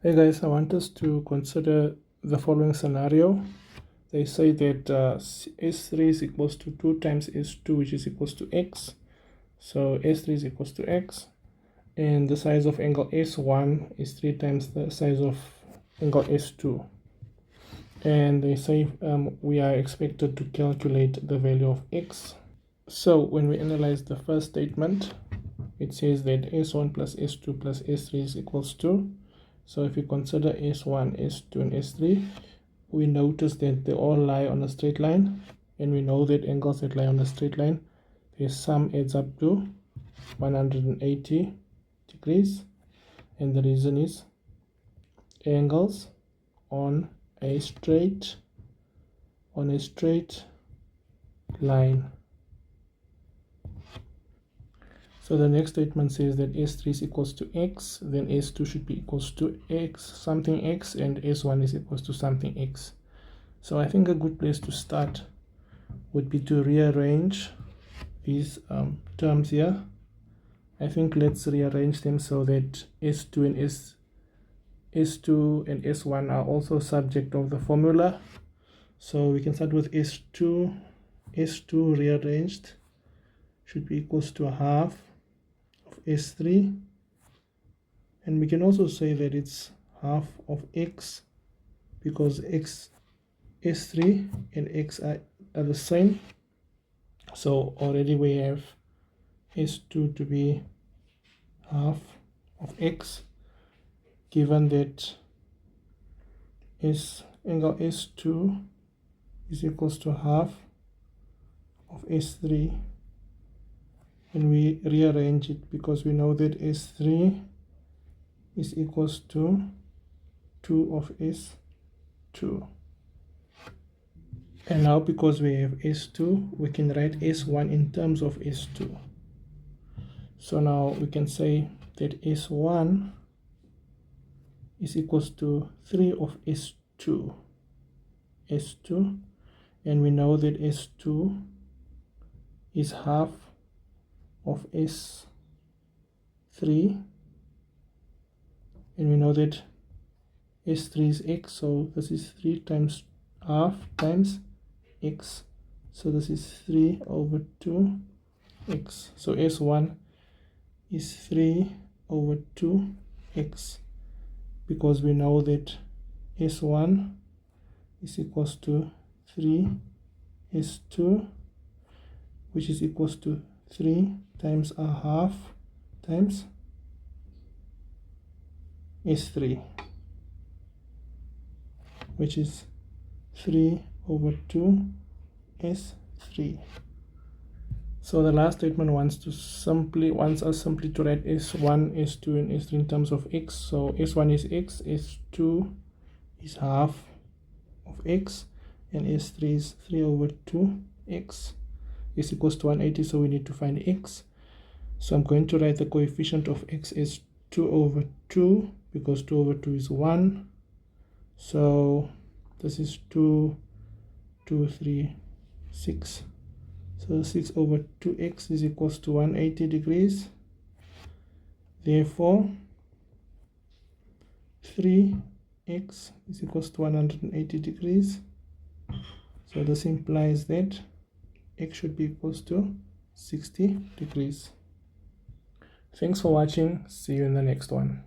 Hey guys, I want us to consider the following scenario. They say that S3 is equals to 2 times S2, which is equals to X. So S3 is equals to X. And the size of angle S1 is 3 times the size of angle S2. And they say we are expected to calculate the value of X. So when we analyze the first statement, it says that S1 plus S2 plus S3 is equals to. So if we consider S1, S2, and S3, we notice that they all lie on a straight line, and we know that angles that lie on a straight line, their sum adds up to 180 degrees, and the reason is angles on a straight line. So the next statement says that S3 is equals to X, then S2 should be equals to X, something X, and S1 is equals to something X. So I think a good place to start would be to rearrange these terms here. I think let's rearrange them so that S2 and S1 are also subject of the formula. So we can start with S2 rearranged should be equals to half of S3, and we can also say that it's half of X because S3 and X are the same. So already we have S2 to be half of X, given that angle S2 is equals to half of S3, and we rearrange it because we know that S3 is equals to 2 of S2. And now because we have S2, we can write S1 in terms of S2. So now we can say that S1 is equals to 3 of S2, and we know that S2 is half of S3, and we know that S3 is X, so this is 3 times half times X, so this is 3 over 2 X. So S1 is 3 over 2 X, because we know that S1 is equals to 3 S2, which is equals to 3 times a half times S3, which is 3 over 2 S3. So the last statement wants us simply to write S1, S2, and S3 in terms of X. So S1 is X, S2 is half of X, and S3 is 3 over 2 X is equals to 180, so we need to find X. So I'm going to write the coefficient of X as 2 over 2, because 2 over 2 is 1. So this is 2, 2, 3, 6. So 6 over 2x is equals to 180 degrees. Therefore, 3x is equals to 180 degrees. So this implies that x should be equals to 60 degrees. Thanks for watching. See you in the next one.